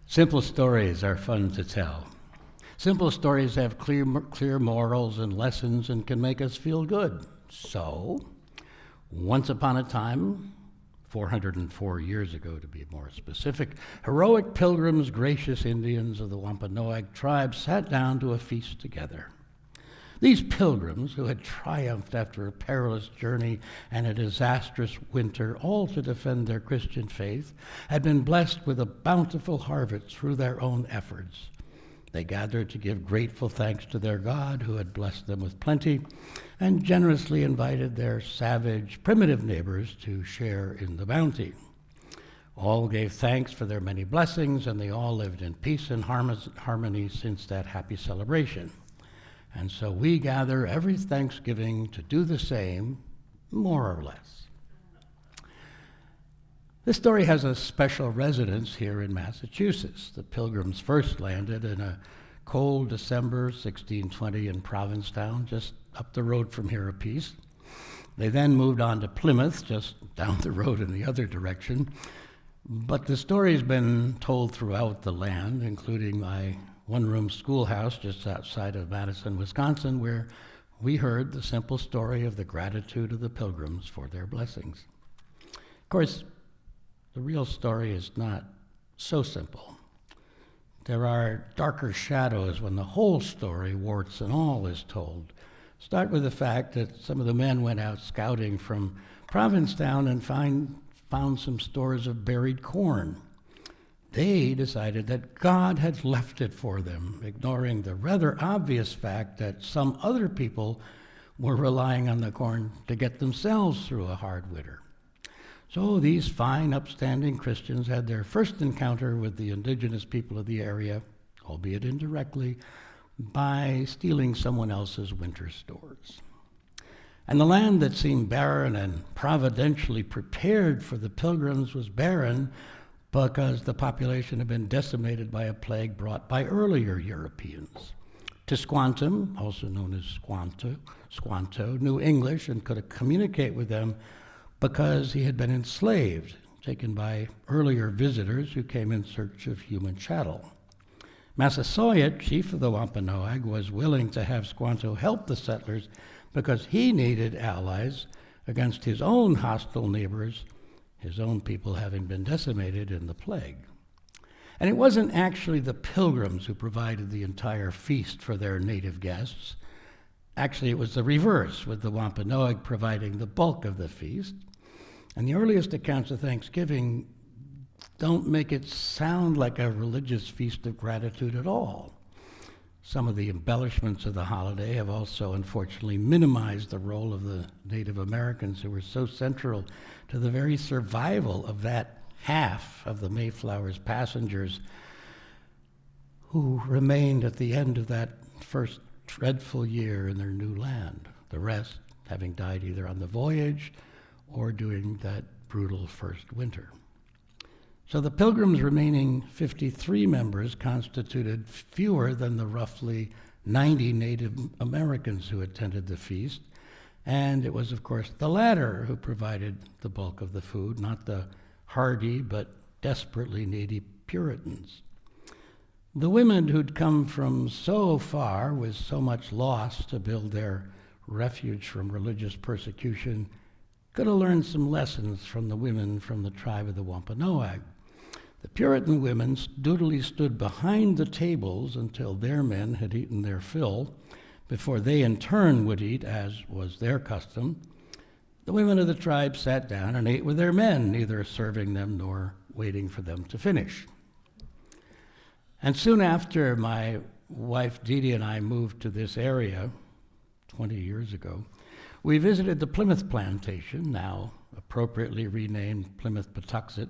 Simple stories are fun to tell. Simple stories have clear morals and lessons and can make us feel good. So, once upon a time, 404 years ago to be more specific, heroic pilgrims, gracious Indians of the Wampanoag tribe sat down to a feast together. These pilgrims, who had triumphed after a perilous journey and a disastrous winter, all to defend their Christian faith, had been blessed with a bountiful harvest through their own efforts. They gathered to give grateful thanks to their God, who had blessed them with plenty, and generously invited their savage, primitive neighbors to share in the bounty. All gave thanks for their many blessings, and they all lived in peace and harmony since that happy celebration. And so we gather every Thanksgiving to do the same, more or less. This story has a special resonance here in Massachusetts. The Pilgrims first landed in a cold December 1620 in Provincetown, just up the road from here a piece. They then moved on to Plymouth, just down the road in the other direction. But the story's been told throughout the land, including my one-room schoolhouse just outside of Madison, Wisconsin, where we heard the simple story of the gratitude of the Pilgrims for their blessings. Of course, the real story is not so simple. There are darker shadows when the whole story, warts and all, is told. Start with the fact that some of the men went out scouting from Provincetown and found some stores of buried corn. They decided that God had left it for them, ignoring the rather obvious fact that some other people were relying on the corn to get themselves through a hard winter. So these fine, upstanding Christians had their first encounter with the indigenous people of the area, albeit indirectly, by stealing someone else's winter stores. And the land that seemed barren and providentially prepared for the Pilgrims was barren because the population had been decimated by a plague brought by earlier Europeans. Tisquantum, also known as Squanto, knew English and could communicate with them because he had been enslaved, taken by earlier visitors who came in search of human chattel. Massasoit, chief of the Wampanoag, was willing to have Squanto help the settlers because he needed allies against his own hostile neighbors, his own people having been decimated in the plague. And it wasn't actually the Pilgrims who provided the entire feast for their native guests. Actually, it was the reverse, with the Wampanoag providing the bulk of the feast. And the earliest accounts of Thanksgiving don't make it sound like a religious feast of gratitude at all. Some of the embellishments of the holiday have also, unfortunately, minimized the role of the Native Americans who were so central to the very survival of that half of the Mayflower's passengers who remained at the end of that first dreadful year in their new land, the rest having died either on the voyage or during that brutal first winter. So the Pilgrims' remaining 53 members constituted fewer than the roughly 90 Native Americans who attended the feast, and it was, of course, the latter who provided the bulk of the food, not the hardy but desperately needy Puritans. The women who'd come from so far with so much loss to build their refuge from religious persecution could have learned some lessons from the women from the tribe of the Wampanoag. The Puritan women dutifully stood behind the tables until their men had eaten their fill, before they in turn would eat, as was their custom. The women of the tribe sat down and ate with their men, neither serving them nor waiting for them to finish. And soon after my wife Dee Dee and I moved to this area 20 years ago, we visited the Plymouth Plantation, now appropriately renamed Plymouth Patuxet,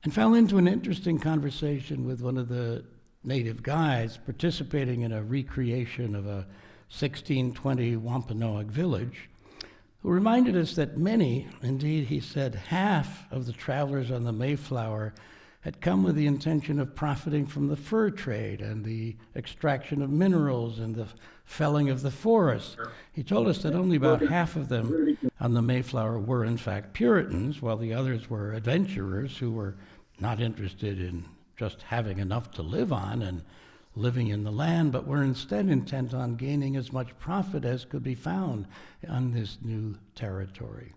and fell into an interesting conversation with one of the native guides participating in a recreation of a 1620 Wampanoag village, who reminded us that many, indeed he said half of the travelers on the Mayflower had come with the intention of profiting from the fur trade and the extraction of minerals and the felling of the forests. He told us that only about half of them on the Mayflower were in fact Puritans, while the others were adventurers who were not interested in just having enough to live on and living in the land, but were instead intent on gaining as much profit as could be found on this new territory.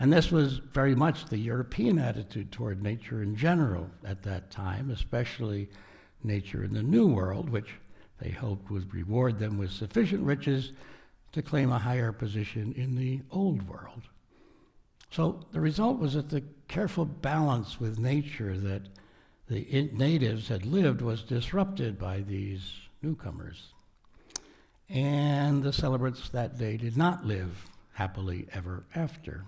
And this was very much the European attitude toward nature in general at that time, especially nature in the New World, which they hoped would reward them with sufficient riches to claim a higher position in the Old World. So the result was that the careful balance with nature that the natives had lived was disrupted by these newcomers. And the celebrants that day did not live happily ever after.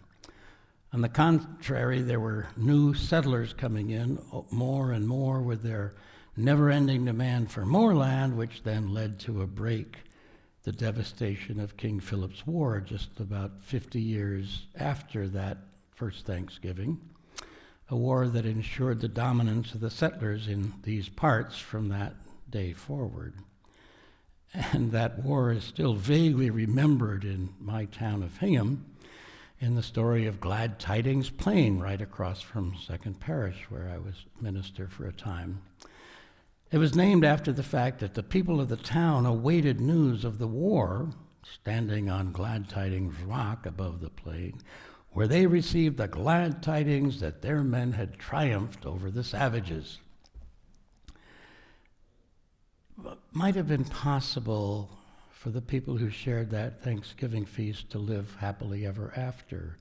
On the contrary, there were new settlers coming in, more and more, with their never-ending demand for more land, which then led to a break, the devastation of King Philip's War, just about 50 years after that first Thanksgiving, a war that ensured the dominance of the settlers in these parts from that day forward. And that war is still vaguely remembered in my town of Hingham, in the story of Glad Tidings Plain, right across from Second Parish, where I was minister for a time. It was named after the fact that the people of the town awaited news of the war, standing on Glad Tidings Rock above the plain, where they received the glad tidings that their men had triumphed over the savages. It might have been possible for the people who shared that Thanksgiving feast to live happily ever after,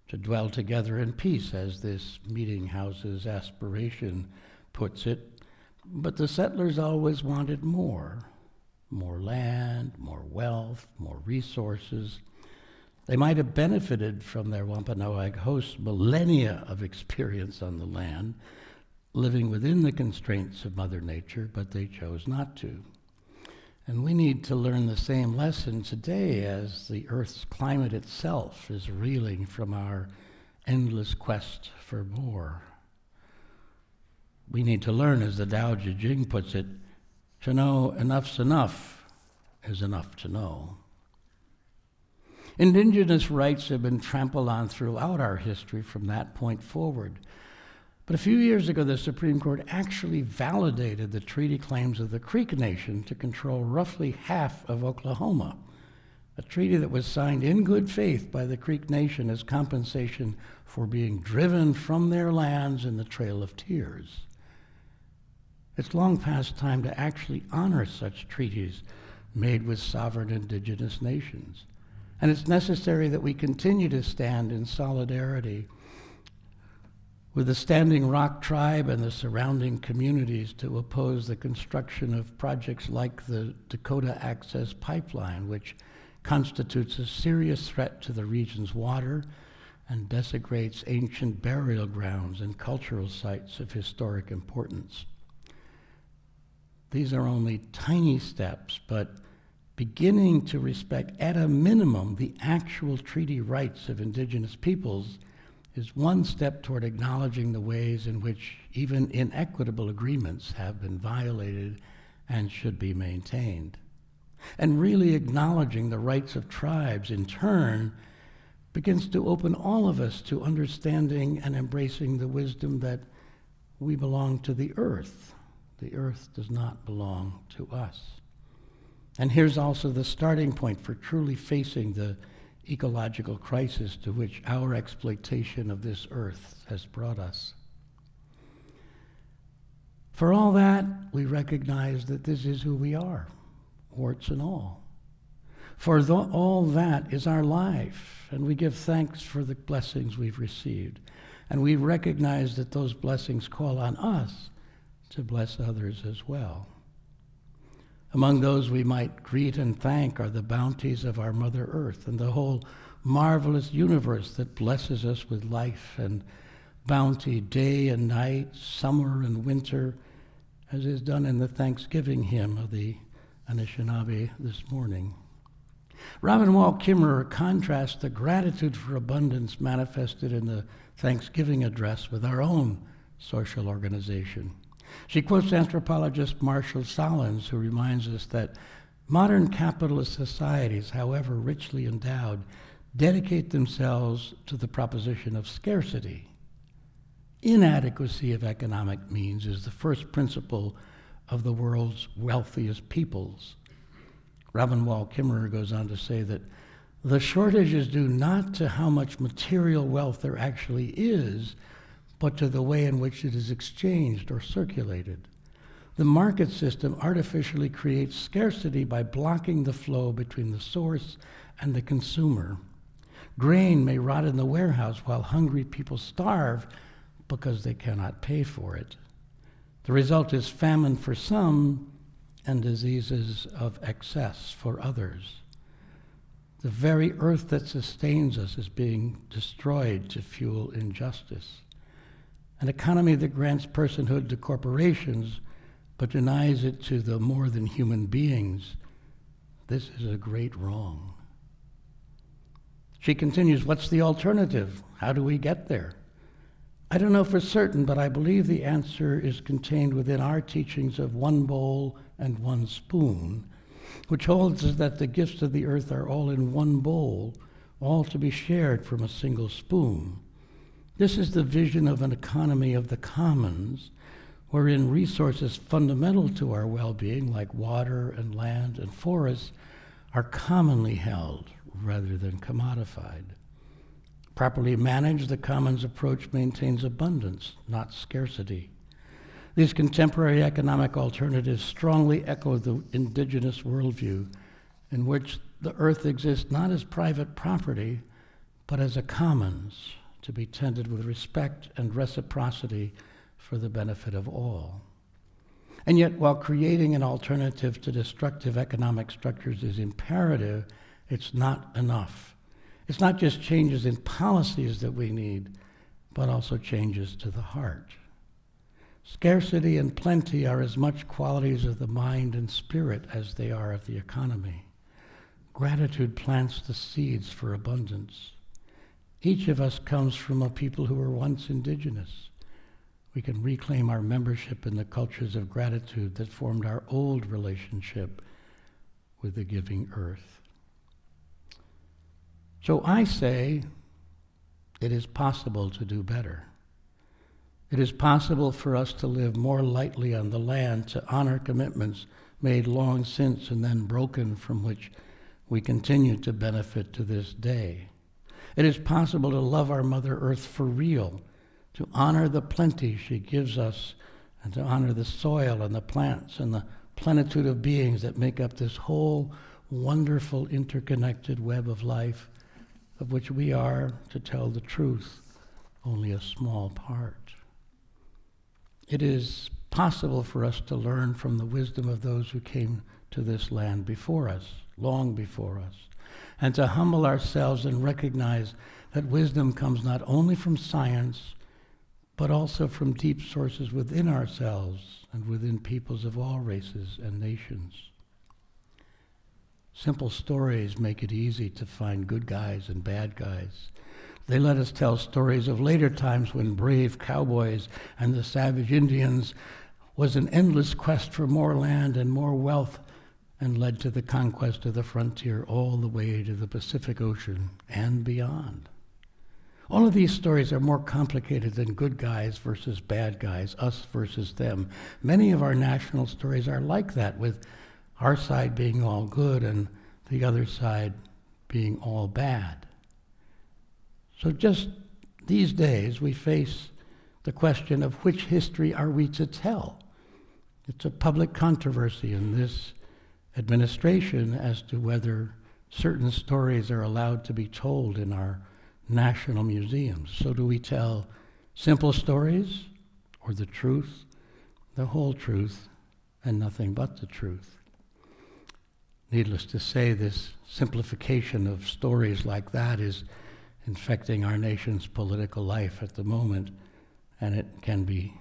to dwell together in peace, as this meeting house's aspiration puts it. But the settlers always wanted more land, more wealth, more resources. They might have benefited from their Wampanoag hosts' millennia of experience on the land, living within the constraints of Mother Nature, but they chose not to. And we need to learn the same lesson today as the Earth's climate itself is reeling from our endless quest for more. We need to learn, as the Tao Te Ching puts it, to know enough's enough is enough to know. Indigenous rights have been trampled on throughout our history from that point forward. But a few years ago, the Supreme Court actually validated the treaty claims of the Creek Nation to control roughly half of Oklahoma, a treaty that was signed in good faith by the Creek Nation as compensation for being driven from their lands in the Trail of Tears. It's long past time to actually honor such treaties made with sovereign indigenous nations. And it's necessary that we continue to stand in solidarity with the Standing Rock tribe and the surrounding communities to oppose the construction of projects like the Dakota Access Pipeline, which constitutes a serious threat to the region's water and desecrates ancient burial grounds and cultural sites of historic importance. These are only tiny steps, but beginning to respect, at a minimum, the actual treaty rights of indigenous peoples is one step toward acknowledging the ways in which even inequitable agreements have been violated and should be maintained. And really acknowledging the rights of tribes, in turn, begins to open all of us to understanding and embracing the wisdom that we belong to the earth. The earth does not belong to us. And here's also the starting point for truly facing the ecological crisis to which our exploitation of this earth has brought us. For all that, we recognize that this is who we are, warts and all. For all that is our life, and we give thanks for the blessings we've received. And we recognize that those blessings call on us to bless others as well. Among those we might greet and thank are the bounties of our Mother Earth and the whole marvelous universe that blesses us with life and bounty day and night, summer and winter, as is done in the Thanksgiving hymn of the Anishinaabe this morning. Robin Wall Kimmerer contrasts the gratitude for abundance manifested in the Thanksgiving address with our own social organization. She quotes anthropologist Marshall Solins, who reminds us that modern capitalist societies, however richly endowed, dedicate themselves to the proposition of scarcity. inadequacy of economic means is the first principle of the world's wealthiest peoples. Reverend Paul Sprecher goes on to say that the shortage is due not to how much material wealth there actually is, but to the way in which it is exchanged or circulated. The market system artificially creates scarcity by blocking the flow between the source and the consumer. Grain may rot in the warehouse while hungry people starve because they cannot pay for it. The result is famine for some and diseases of excess for others. The very earth that sustains us is being destroyed to fuel injustice. An economy that grants personhood to corporations but denies it to the more than human beings, this is a great wrong. She continues, what's the alternative? How do we get there? I don't know for certain, but I believe the answer is contained within our teachings of one bowl and one spoon, which holds that the gifts of the earth are all in one bowl, all to be shared from a single spoon. This is the vision of an economy of the commons, wherein resources fundamental to our well-being, like water and land and forests, are commonly held rather than commodified. Properly managed, the commons approach maintains abundance, not scarcity. These contemporary economic alternatives strongly echo the indigenous worldview, in which the earth exists not as private property, but as a commons, to be tended with respect and reciprocity for the benefit of all. And yet, while creating an alternative to destructive economic structures is imperative, it's not enough. It's not just changes in policies that we need, but also changes to the heart. Scarcity and plenty are as much qualities of the mind and spirit as they are of the economy. Gratitude plants the seeds for abundance. Each of us comes from a people who were once indigenous. We can reclaim our membership in the cultures of gratitude that formed our old relationship with the giving earth. So I say it is possible to do better. It is possible for us to live more lightly on the land, to honor commitments made long since and then broken, from which we continue to benefit to this day. It is possible to love our Mother Earth for real, to honor the plenty she gives us, and to honor the soil and the plants and the plenitude of beings that make up this whole wonderful interconnected web of life, of which we are, to tell the truth, only a small part. It is possible for us to learn from the wisdom of those who came to this land before us, long before us, and to humble ourselves and recognize that wisdom comes not only from science, but also from deep sources within ourselves and within peoples of all races and nations. Simple stories make it easy to find good guys and bad guys. They let us tell stories of later times when brave cowboys and the savage Indians was an endless quest for more land and more wealth, and led to the conquest of the frontier all the way to the Pacific Ocean and beyond. All of these stories are more complicated than good guys versus bad guys, us versus them. Many of our national stories are like that, with our side being all good and the other side being all bad. So just these days, we face the question of which history are we to tell? It's a public controversy in this administration as to whether certain stories are allowed to be told in our national museums. So do we tell simple stories, or the truth, the whole truth, and nothing but the truth? Needless to say, this simplification of stories like that is infecting our nation's political life at the moment, and it can be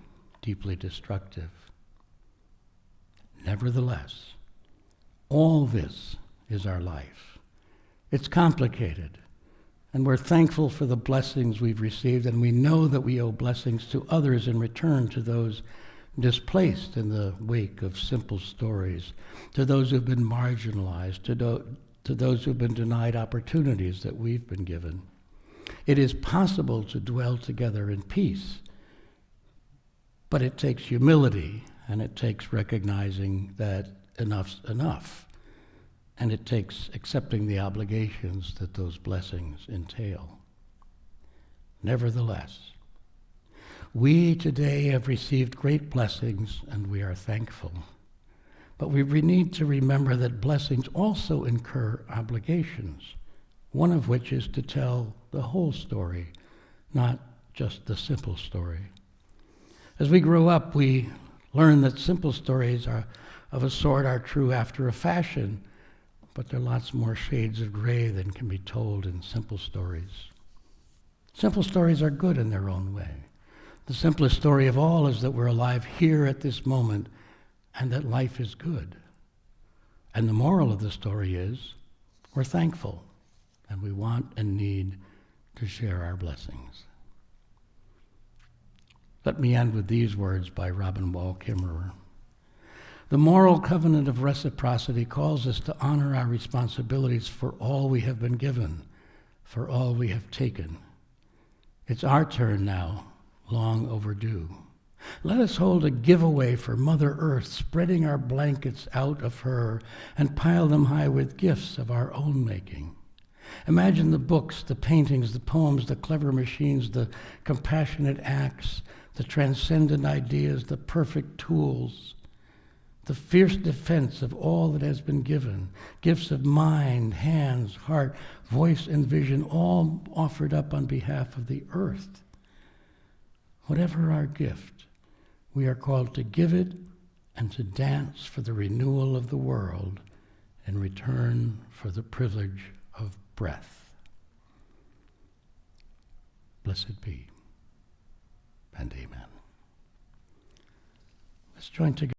deeply destructive. Nevertheless, all this is our life. It's complicated, and we're thankful for the blessings we've received, and we know that we owe blessings to others in return, to those displaced in the wake of simple stories, to those who've been marginalized, to those who've been denied opportunities that we've been given. It is possible to dwell together in peace But it takes humility, and it takes recognizing that enough's enough, and it takes accepting the obligations that those blessings entail. Nevertheless, we today have received great blessings, and we are thankful. But we need to remember that blessings also incur obligations, one of which is to tell the whole story, not just the simple story. As we grow up, we learn that simple stories are of a sort are true after a fashion, but there are lots more shades of gray than can be told in simple stories. Simple stories are good in their own way. The simplest story of all is that we're alive here at this moment and that life is good. And the moral of the story is we're thankful and we want and need to share our blessings. Let me end with these words by Robin Wall Kimmerer. The moral covenant of reciprocity calls us to honor our responsibilities for all we have been given, for all we have taken. It's our turn now, long overdue. Let us hold a giveaway for Mother Earth, spreading our blankets out of her and pile them high with gifts of our own making. Imagine the books, the paintings, the poems, the clever machines, the compassionate acts, the transcendent ideas, the perfect tools, the fierce defense of all that has been given, gifts of mind, hands, heart, voice, and vision, all offered up on behalf of the earth. Whatever our gift, we are called to give it and to dance for the renewal of the world in return for the privilege of breath. Blessed be, and amen. Let's join together.